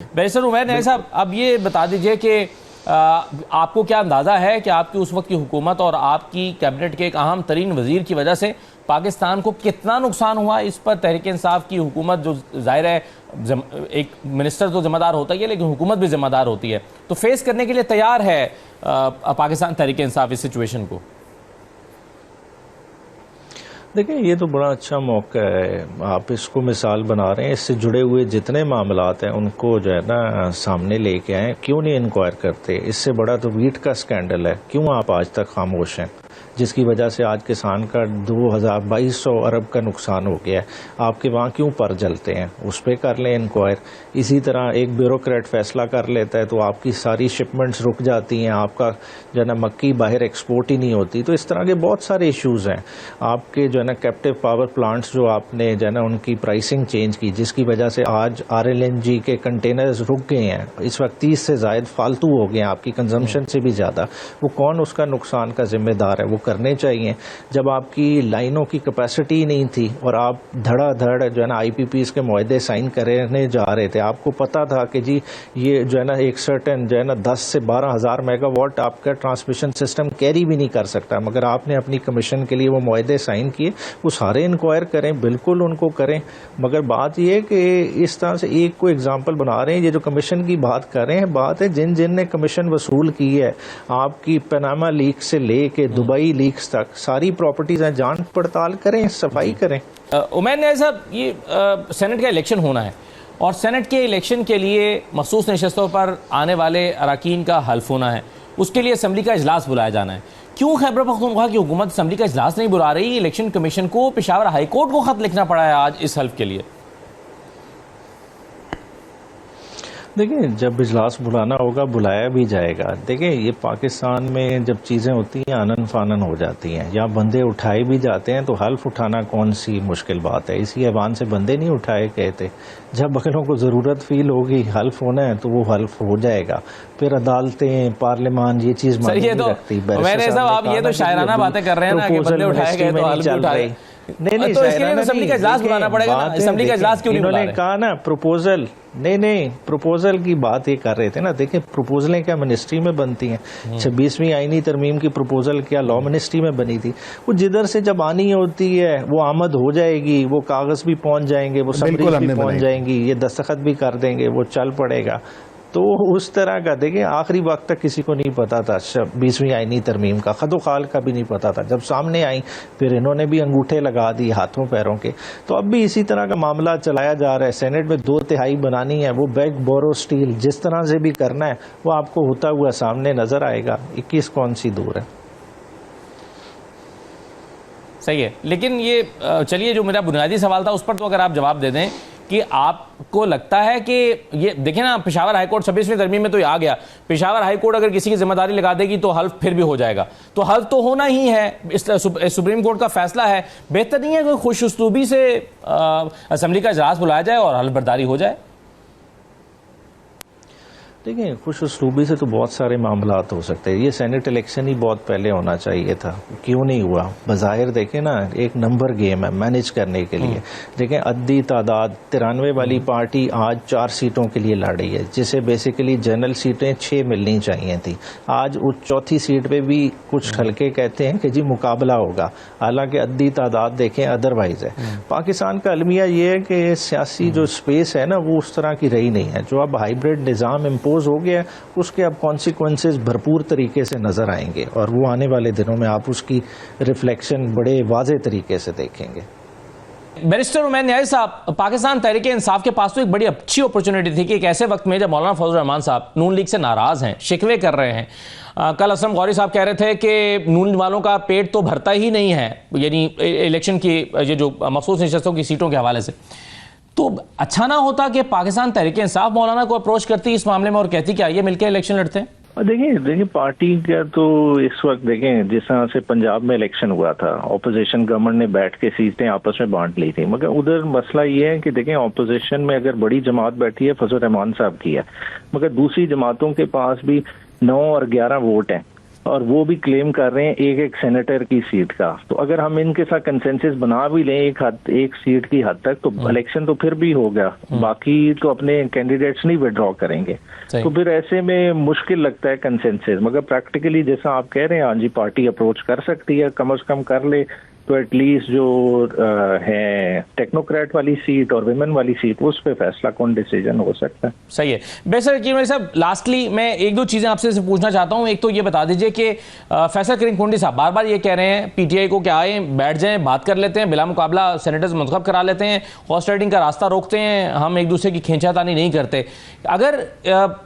Barrister Umair Niazi साहब, अब ये बता दीजिए कि आपको क्या अंदाज़ा है कि आपकी उस वक्त की हुकूमत और आपकी कैबिनेट के एक अहम तरीन वजीर की वजह से पाकिस्तान को कितना नुकसान हुआ? इस पर तहरीक इंसाफ की हुकूमत, जो ज़ाहिर है एक मिनिस्टर तो जिम्मेदार होता ही है लेकिन हुकूमत भी जिम्मेदार होती है, तो फेस करने के लिए तैयार है पाकिस्तान तहरीक इंसाफ इस सिचुएशन को? देखिए, ये तो बड़ा अच्छा मौका है, आप इसको मिसाल बना रहे हैं। इससे जुड़े हुए जितने मामलात हैं उनको जो है ना सामने लेके आए। क्यों नहीं इंक्वायर करते? इससे बड़ा तो वीट का स्कैंडल है, क्यों आप आज तक खामोश हैं? जिसकी वजह से आज किसान का 2200 अरब का नुकसान हो गया है। आपके वहाँ क्यों पर जलते हैं? उस पर कर लें इंक्वायर। इसी तरह एक ब्यूरोक्रेट फैसला कर लेता है तो आपकी सारी शिपमेंट्स रुक जाती हैं, आपका जो है ना मक्की बाहर एक्सपोर्ट ही नहीं होती। तो इस तरह के बहुत सारे इश्यूज़ हैं। आपके जो है ना कैप्टिव पावर प्लांट्स जो आपने जो है ना उनकी प्राइसिंग चेंज की, जिसकी वजह से आज RLNG के कंटेनर्स रुक गए हैं। इस वक्त 30 से ज़ायद फालतू हो गए हैं, आपकी कंजम्पशन से भी ज़्यादा। वो कौन उसका नुकसान का जिम्मेदार है? वो करने चाहिए। जब आपकी लाइनों की कैपेसिटी नहीं थी और आप धड़ाधड़ जो है ना IPPs के मुआहदे साइन करने जा रहे थे, आपको पता था कि जी ये जो है ना एक सर्टेन जो है ना 10 से 12 हज़ार मेगावाट आपका ट्रांसमिशन सिस्टम कैरी भी नहीं कर सकता, मगर आपने अपनी कमीशन के लिए वो मुआहदे साइन किए। वो सारे इंक्वायर करें, बिल्कुल उनको करें, मगर बात यह है कि इस तरह से एक को एग्जाम्पल बना रहे हैं। ये जो कमीशन की बात कर रहे हैं, बात है जिन जिन ने कमीशन वसूल की है, आपकी पनामा लीक से लेके दुबई लीक्स तक सारी प्रॉपर्टीज हैं, जांच पड़ताल करें, सफाई करें। उमैर न्याज़ी साहब, ये सेनेट का इलेक्शन होना है और सेनेट के इलेक्शन के लिए मखसूस नशस्तों पर आने वाले अरकान का हल्फ होना है, उसके लिए असम्बली का इजलास बुलाया जाना है। क्यों खैबर पख्तूनख्वा की हुकूमत असम्बली का इजलास नहीं बुला रही? इलेक्शन कमीशन को पेशावर हाई कोर्ट को खत लिखना पड़ा है आज इस हल्फ के लिए। देखिए, जब इजलास बुलाना होगा बुलाया भी जाएगा। देखिए, ये पाकिस्तान में जब चीज़ें होती हैं अनन फानन हो जाती हैं, या बंदे उठाए भी जाते हैं, तो हल्फ उठाना कौन सी मुश्किल बात है? इसी ऐवान से बंदे नहीं उठाए गए थे। जब अगलों को ज़रूरत फील होगी हल्फ होना है तो वो हल्फ हो जाएगा। फिर अदालतें, पार्लियामान ये चीज़ मायने नहीं रखती। मैंने साहब, आप ये तो शायराना बातें कर रहे हैं ना कि बंदे उठाए गए तो हल्फ उठाए। नहीं, तो इसके लिए तो असेंबली का इजलास बुलाना पड़ेगा ना। असेंबली का इजलास क्यों नहीं बुला रहे? इन्होंने कहा ना प्रपोजल, नहीं प्रपोजल की बात ये कर रहे थे ना। देखिए, प्रपोजलें क्या मिनिस्ट्री में बनती हैं? 26वीं आईनी तरमीम की प्रपोजल क्या लॉ मिनिस्ट्री में बनी थी? वो जिधर से जब आनी होती है वो आमद हो जाएगी, वो कागज भी पहुंच जाएंगे, वो समरीज भी पहुंच जाएंगी, ये दस्तखत भी कर देंगे, वो चल पड़ेगा। तो उस तरह का देखिए, आखिरी वक्त तक किसी को नहीं पता था 20वीं आईनी तरमीम का, खदोखाल का भी नहीं पता था। जब सामने आई फिर इन्होंने भी अंगूठे लगा दिए हाथों पैरों के। तो अब भी इसी तरह का मामला चलाया जा रहा है। सेनेट में 2/3 बनानी है, वो बैग बोरो स्टील जिस तरह से भी करना है वो आपको होता हुआ सामने नजर आएगा। 21 कौन सी दूर है? सही है, लेकिन ये चलिए, जो मेरा बुनियादी सवाल था उस पर तो अगर आप जवाब दे दें कि आपको लगता है कि ये देखिए ना, पेशावर हाईकोर्ट 26वीं तरमीम में तो ये आ गया, पेशावर हाईकोर्ट अगर किसी की जिम्मेदारी लगा देगी तो हल्फ फिर भी हो जाएगा, तो हल्फ तो होना ही है। इस सुप्रीम कोर्ट का फैसला है। बेहतर नहीं है कोई खुश उसलूबी से असेंबली का इजलास बुलाया जाए और हल्फ बर्दारी हो जाए? देखिए, खुश उसलूबी से तो बहुत सारे मामलात हो सकते हैं। ये सेनेट इलेक्शन ही बहुत पहले होना चाहिए था, क्यों नहीं हुआ? बज़ाहिर देखें ना, एक नंबर गेम है मैनेज करने के लिए। देखें, अद्दी तादाद 93 वाली पार्टी आज 4 सीटों के लिए लड़ रही है, जिसे बेसिकली जनरल सीटें 6 मिलनी चाहिए थी। आज उस चौथी सीट पे भी कुछ हल्के कहते हैं कि जी मुकाबला होगा, हालांकि अद्दी तादाद देखें अदरवाइज है। पाकिस्तान का अलमिया ये है कि सियासी जो स्पेस है ना वो उस तरह की रही नहीं है। जो अब हाइब्रिड निज़ाम इम्पोज हो गया, उसके अब कॉन्सिक्वेंसेस भरपूर तरीके से नजर आएंगे और वो आने वाले दिनों में आप उसकी रिफ्लेक्शन बड़े वाज़े तरीके से देखेंगे। बैरिस्टर उमैर न्याज़ी साहब, पाकिस्तान तहरीक इंसाफ के पास तो एक बड़ी अच्छी अपॉर्चुनिटी थी कि एक ऐसे वक्त में जब मौलाना फजल रहमान साहब नून लीग से नाराज हैं, शिकवे कर रहे हैं। कल असलम गौरी साहब कह रहे थे कि नून वालों का पेट तो भरता ही नहीं है, यानी इलेक्शन की ये जो मखसूस नशस्तों की सीटों के हवाले से। तो अच्छा ना होता कि पाकिस्तान तहरीक इंसाफ मौलाना को अप्रोच करती इस मामले में और कहती कि आइए मिलकर इलेक्शन लड़ते हैं? देखिए पार्टी का तो इस वक्त देखें, जिस तरह से पंजाब में इलेक्शन हुआ था, ऑपोजिशन गवर्नमेंट ने बैठ के सीटें आपस में बांट ली थी, मगर उधर मसला ये है कि देखें ऑपोजिशन में अगर बड़ी जमात बैठी है फजल रहमान साहब की है, मगर दूसरी जमातों के पास भी 9 और 11 वोट हैं। और वो भी क्लेम कर रहे हैं एक एक सेनेटर की सीट का। तो अगर हम इनके साथ कंसेंसस बना भी लें एक सीट की हद तक, तो इलेक्शन तो फिर भी हो गया, बाकी तो अपने कैंडिडेट्स नहीं विड्रॉ करेंगे। तो फिर ऐसे में मुश्किल लगता है कंसेंसस। मगर प्रैक्टिकली जैसा आप कह रहे हैं, हाँ जी, पार्टी अप्रोच कर सकती है, कम से कम कर ले तो एटलीस्ट जो है टेक्नोक्रेट वाली सीट और विमेन वाली सीट, उस पे फैसला कौन डिसीजन हो सकता है। सही है। बेहतर कि मेरे साहब, लास्टली मैं एक दो चीजें आपसे पूछना चाहता हूं। एक तो ये बता दीजिए कि फैसल करीम कुंडी साहब बार बार ये कह रहे हैं पीटीआई को कि आए बैठ जाएं, बात कर लेते हैं, बिला मुकाबला सेनेटर्स मुंतखब करा लेते हैं, हॉर्स राइडिंग का रास्ता रोकते हैं, हम एक दूसरे की खींचातानी नहीं करते। अगर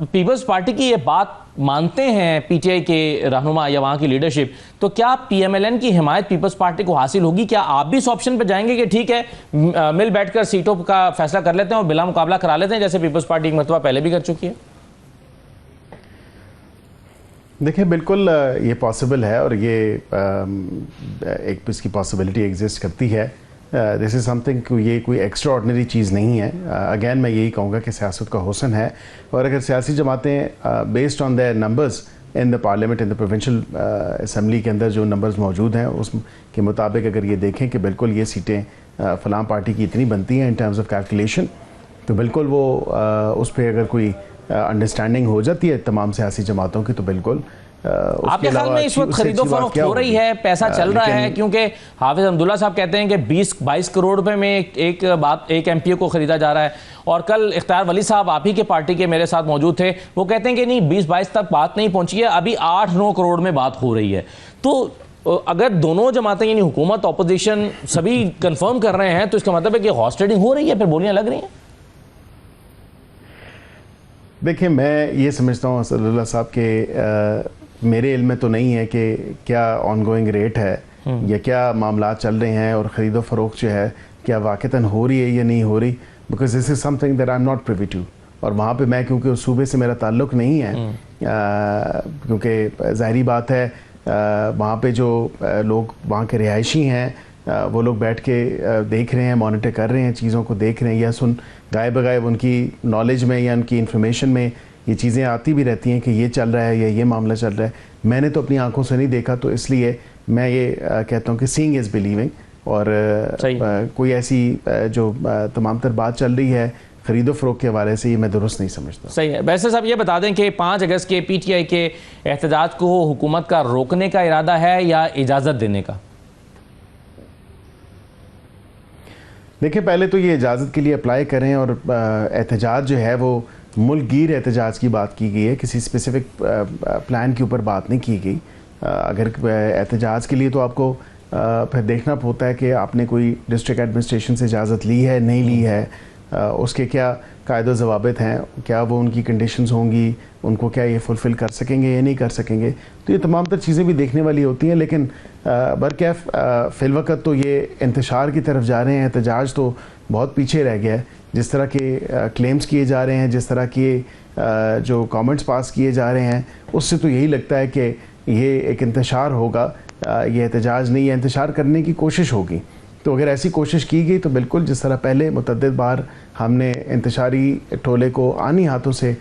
पीपल्स पार्टी की ये बात मानते हैं पीटीआई के रहनुमा या वहां की लीडरशिप, तो क्या पीएमएलएन की हिमायत पीपल्स पार्टी को हासिल होगी? क्या आप भी इस ऑप्शन पर जाएंगे कि ठीक है मिल बैठकर सीटों का फैसला कर लेते हैं और बिला मुकाबला करा लेते हैं, जैसे पीपल्स पार्टी एक मरतबा पहले भी कर चुकी है? देखिए, बिल्कुल ये पॉसिबल है और ये एक इसकी पॉसिबिलिटी एग्जिस्ट करती है। दिस इज़ समथिंग, ये कोई एक्स्ट्रा ऑर्डिनरी चीज़ नहीं है। अगेन मैं यही कहूँगा कि सियासत का हुस्न है, और अगर सियासी जमातें based on their numbers in the parliament, in the provincial assembly के अंदर जो नंबर्स मौजूद हैं उसके मुताबिक अगर ये देखें कि बिल्कुल ये सीटें फ़लाँ पार्टी की इतनी बनती हैं इन टर्म्स ऑफ कैलकुलेशन, तो बिल्कुल वो उस पर अगर कोई अंडरस्टैंडिंग हो जाती है तमाम सियासी जमातों की, तो बिल्कुल आपके ख्याल में इस वक्त खरीदो फरोख्त हो रही है, पैसा चल रहा है? क्योंकि हाफिज अब्दुल्ला साहब कहते हैं कि 20-22 करोड़ रुपए में एक एमपीओ को खरीदा जा रहा है, और कल इख्तियार वली साहब आप ही के पार्टी के मेरे साथ मौजूद थे, वो कहते हैं कि नहीं 20-22 तक बात नहीं पहुंची है, अभी 8-9 करोड़ में बात हो रही है। तो अगर दोनों जमातें यानी हुकूमत ऑपोजिशन सभी कंफर्म कर रहे हैं, तो इसका मतलब है कि हॉर्स ट्रेडिंग हो रही है, फिर बोलियां लग रही हैं। देखिए, मैं ये समझता हूँ असदुल्ला साहब के मेरे इल्म में तो नहीं है कि क्या ऑनगोइंग रेट है या क्या मामला चल रहे हैं और ख़रीदो फ़रोख्त जो है क्या वाक़तन हो रही है या नहीं हो रही, because this is something that I am not privy to. और वहाँ पे मैं, क्योंकि उस सूबे से मेरा ताल्लुक़ नहीं है, क्योंकि ज़ाहिरी बात है वहाँ पे जो लोग वहाँ के रिहायशी हैं वो लोग बैठ के देख रहे हैं, मॉनिटर कर रहे हैं, चीज़ों को देख रहे हैं, या गायब बगायब उनकी नॉलेज में या उनकी इन्फॉर्मेशन में ये चीज़ें आती भी रहती हैं कि ये चल रहा है या ये मामला चल रहा है। मैंने तो अपनी आंखों से नहीं देखा, तो इसलिए मैं ये कहता हूँ कि सीइंग इज़ बिलीविंग। और कोई ऐसी जो तमाम तर बात चल रही है खरीदो फरोख्त के हवाले से, ये मैं दुरुस्त नहीं समझता। सही है। वैसे साहब ये बता दें कि 5 अगस्त के पीटीआई के एहतजाज को हुकूमत का रोकने का इरादा है या इजाज़त देने का? देखिए, पहले तो ये इजाज़त के लिए अप्लाई करें, और एहतजाज जो है वो मुल्कगीर एहतजाज की बात की गई है, किसी स्पेसिफिक प्लान के ऊपर बात नहीं की गई। अगर एहतजाज के लिए तो आपको फिर देखना होता है कि आपने कोई डिस्ट्रिक्ट एडमिनिस्ट्रेशन से इजाज़त ली है नहीं ली है, उसके क्या कायदे ज़वाबित हैं, क्या वो उनकी कंडीशंस होंगी, उनको क्या ये फुलफ़िल कर सकेंगे या नहीं कर सकेंगे, तो ये तमाम तर चीज़ें भी देखने वाली होती हैं। लेकिन बरकैफ फ़िलवक़्त तो ये इंतशार की तरफ जा रहे हैं, एहतजाज तो बहुत पीछे रह गया है। जिस तरह के क्लेम्स किए जा रहे हैं, जिस तरह के जो कमेंट्स पास किए जा रहे हैं, उससे तो यही लगता है कि ये एक इंतशार होगा, ये एहतजाज नहीं है, इंतशार करने की कोशिश होगी। तो अगर ऐसी कोशिश की गई तो बिल्कुल जिस तरह पहले मुतअद्दिद बार हमने इंतशारी टोले को आनी हाथों से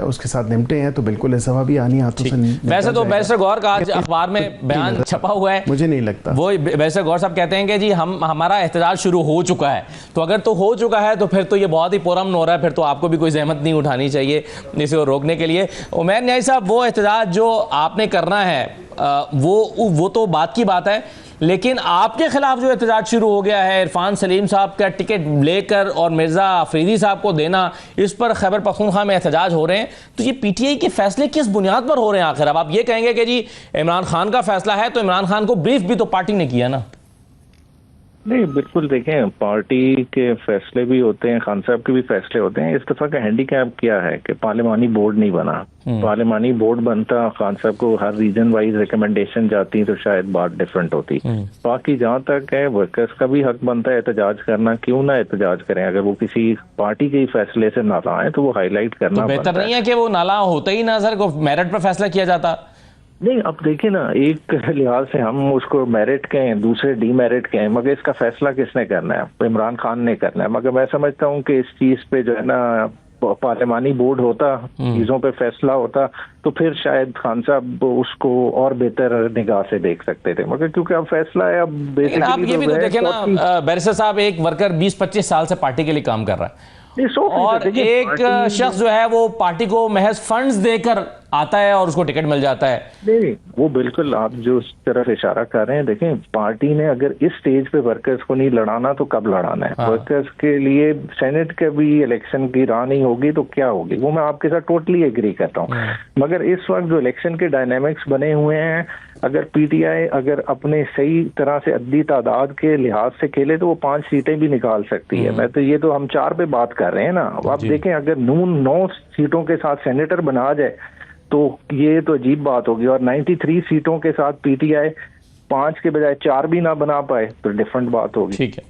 उसके साथ निपटे हैं, तो बिल्कुल ऐसा भी आनी हाथों से। वैसे तो बैरिस्टर गौर का आज अखबार में बयान छपा हुआ है, मुझे नहीं लगता वो बैरिस्टर गौर साहब कहते हैं कि जी हमारा एहतजाज शुरू हो चुका है। तो अगर तो हो चुका है तो फिर तो ये बहुत ही पुरअमन हो रहा है, फिर तो आपको भी कोई जहमत नहीं उठानी चाहिए इसे रोकने के लिए। उमैर न्याई साहब, वो एहतजाज जो आपने करना है वो तो बात की बात है, लेकिन आपके खिलाफ जो एहतजाज शुरू हो गया है, इरफान सलीम साहब का टिकट लेकर और मिर्ज़ा अफरीदी साहब को देना, इस पर खैबर पख्तूनख्वा में एहतजाज हो रहे हैं, तो ये पीटीआई के फैसले किस बुनियाद पर हो रहे हैं आखिर? अब आप ये कहेंगे कि जी इमरान खान का फैसला है, तो इमरान खान को ब्रीफ भी तो पार्टी ने किया ना? नहीं, बिल्कुल देखें, पार्टी के फैसले भी होते हैं, खान साहब के भी फैसले होते हैं। इस दफा का हैंडीकैप क्या है कि पार्लिमानी बोर्ड नहीं बना। पार्लिमानी बोर्ड बनता, खान साहब को हर रीजन वाइज रिकमेंडेशन जाती तो शायद बात डिफरेंट होती। बाकी जहाँ तक है, वर्कर्स का भी हक बनता है एहतजाज करना, क्यों ना एहतजाज करें। अगर वो किसी पार्टी के फैसले से नाला है तो वो हाईलाइट करना तो बेहतर नहीं है कि वो नाला होता ही ना सर, को मेरिट पर फैसला किया जाता? नहीं, अब देखिए ना, एक लिहाज से हम उसको मेरिट कहें, दूसरे डीमेरिट कहें, मगर इसका फैसला किसने करना है? इमरान खान ने करना है। मगर मैं समझता हूँ कि इस चीज पे जो है ना पार्लिमानी बोर्ड होता, चीजों पे फैसला होता, तो फिर शायद खान साहब उसको और बेहतर निगाह से देख सकते थे, मगर क्योंकि अब फैसला है, अब लेकिन आप ये भी तो देखें ना बैरिस्टर साहब, एक वर्कर 20-25 साल से पार्टी के लिए काम कर रहा है और एक शख्स जो है वो पार्टी को महज फंड्स देकर आता है और उसको टिकट मिल जाता है। नहीं, वो बिल्कुल आप जो उस तरफ इशारा कर रहे हैं, देखें पार्टी ने अगर इस स्टेज पे वर्कर्स को नहीं लड़ाना तो कब लड़ाना है? हाँ। वर्कर्स के लिए सेनेट के भी इलेक्शन की राह नहीं होगी तो क्या होगी? वो मैं आपके साथ टोटली एग्री करता हूँ, मगर इस वक्त जो इलेक्शन के डायनामिक्स बने हुए हैं, अगर पीटीआई अगर अपने सही तरह से अद्दी तादाद के लिहाज से खेले तो वो 5 सीटें भी निकाल सकती है। मैं तो ये तो हम 4 पे बात कर रहे हैं ना। आप देखें अगर नून 9 सीटों के साथ सेनेटर बना जाए तो ये तो अजीब बात होगी, और 93 सीटों के साथ पीटीआई 5 के बजाय 4 भी ना बना पाए तो डिफरेंट बात होगी। ठीक है।